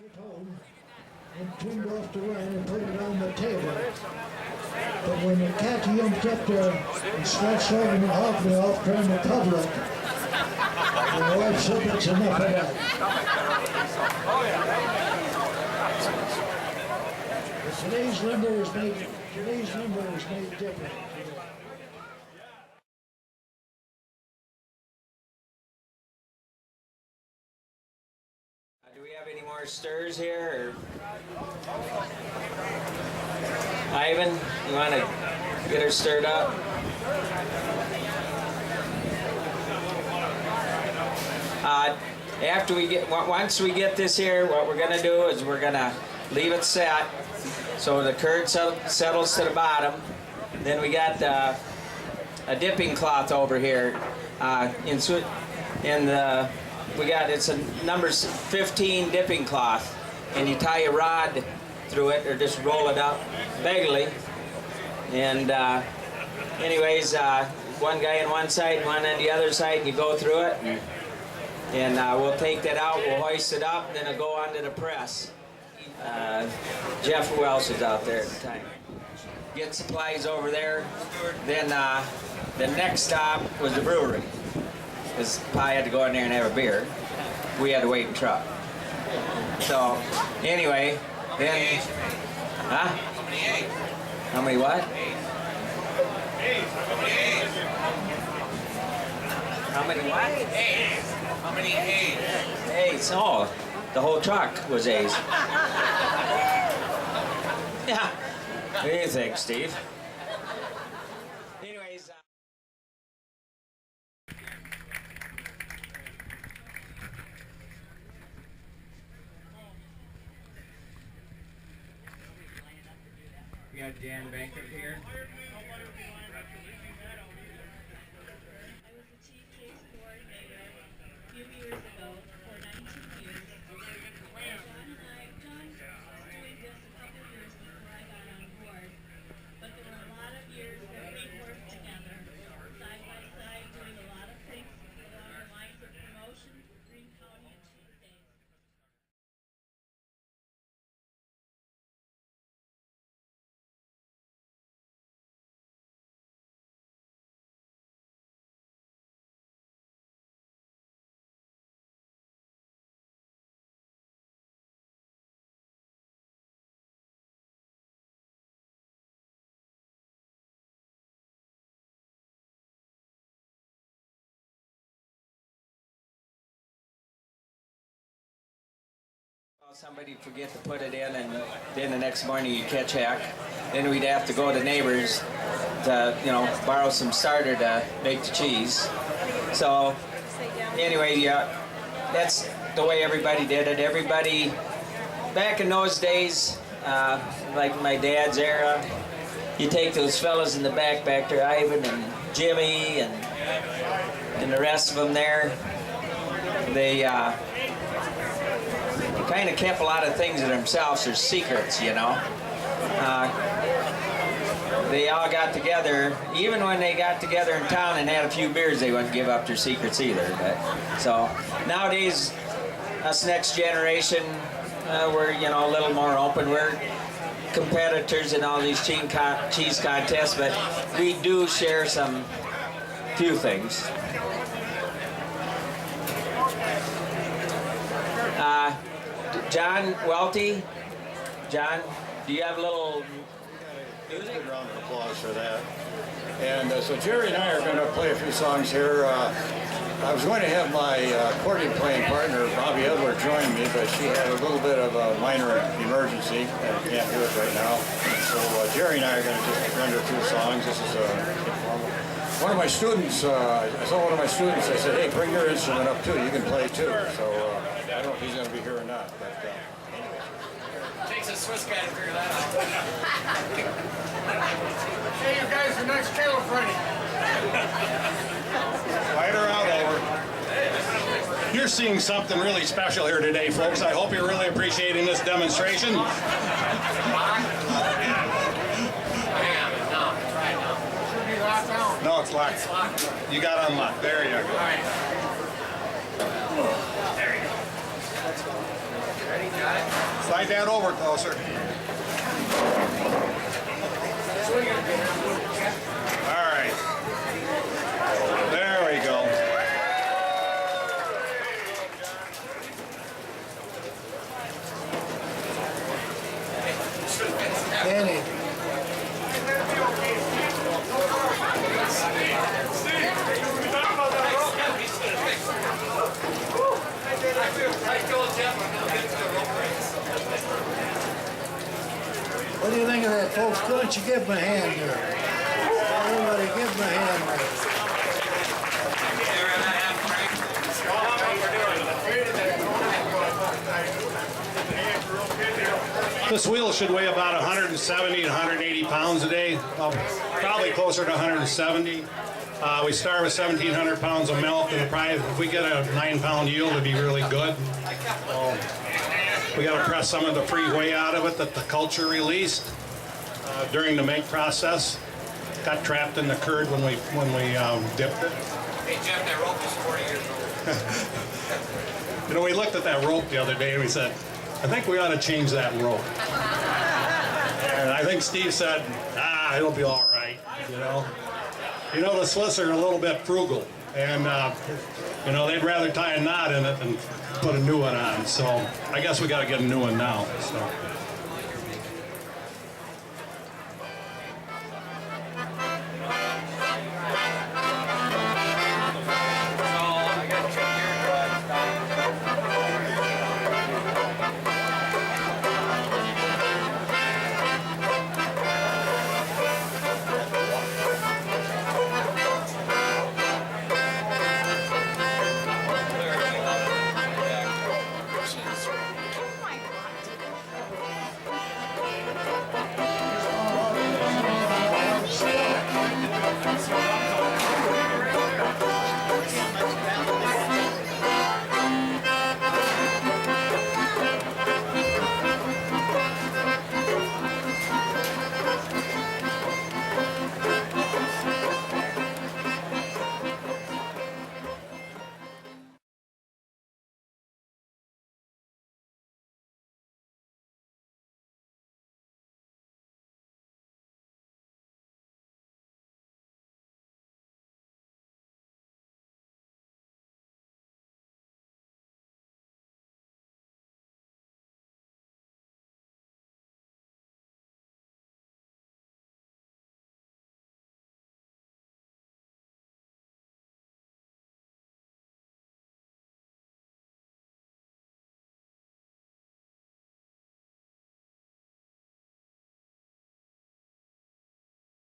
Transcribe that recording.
it home and turned off the line and put it on the table. But when the cat jumped up there and scratched over and hogged me off during the public, my wife said that's enough of that. But today's lumber was made different. Do we have any more stirs here? Or? Ivan, you want to get her stirred up? Once we get this here, what we're going to do is we're going to leave it set so the curd settles to the bottom. Then we got a dipping cloth over here. It's a number 15 dipping cloth, and you tie a rod through it or just roll it up vaguely. And anyways, one guy on one side, one on the other side, and you go through it. And we'll take that out, we'll hoist it up, then it'll go onto the press. Jeff, who else was out there at the time? Get supplies over there. Then the next stop was the brewery. Because Pi had to go in there and have a beer. We had to wait in truck. So, anyway, then... Huh? How many eggs? How many what? Eggs. How many eggs? How many what? Eggs. How many A's? A's. Oh, the whole truck was A's. Yeah. What do you think, Steve? Anyways... We got Dan Bankert here. I was the chief case coordinator a few years ago for 19 years. John was doing this a couple years before I got on board, but there were a lot of years that we worked together, side by side, doing a lot of things along the lines of promotion, Green County and Chief Days. Somebody forget to put it in, and then the next morning you catch heck. Then we'd have to go to neighbors to, borrow some starter to make the cheese. So, anyway, yeah, that's the way everybody did it. Everybody, back in those days, like my dad's era, you take those fellas in the back there, Ivan and Jimmy and the rest of them there, they kind of kept a lot of things to themselves as secrets, They all got together. Even when they got together in town and had a few beers, they wouldn't give up their secrets either. So nowadays, us next generation, we're a little more open. We're competitors in all these cheese contests, but we do share some few things. John Welty, John, do you have a little music? Good round of applause for that. And so Jerry and I are going to play a few songs here. I was going to have my accordion playing partner, Bobby Edler, join me, but she had a little bit of a minor emergency and can't do it right now. So Jerry and I are going to just render a few songs. This is one of my students. I saw one of my students. I said, "Hey, bring your instrument up too. You can play too." So I don't know if he's going to be here or not, but anyway. Takes a Swiss guy to figure that out. Hey, you guys, the next Caleb ready. Lighter out over. You're seeing something really special here today, folks. I hope you're really appreciating this demonstration. Hang on, no, try it now. Should be locked down. No, it's locked. It's locked. You got unlocked. There you go. All right. There you go. Ready? Slide that over closer. All right. There we go. Danny. What do you think of that, folks? Why don't you give him a hand there? Everybody give him a hand there. This wheel should weigh about 170 to 180 pounds a day, probably closer to 170. We start with 1,700 pounds of milk, and probably if we get a 9-pound yield, it'd be really good. We got to press some of the free whey out of it that the culture released during the make process. Got trapped in the curd when we dipped it. Hey, Jeff, that rope is 40 years old. You know, we looked at that rope the other day and we said, I think we ought to change that rope. And I think Steve said, it'll be all right, you know. You know, the Swiss are a little bit frugal, and, you know, they'd rather tie a knot in it than put a new one on. So I guess we got to get a new one now. So.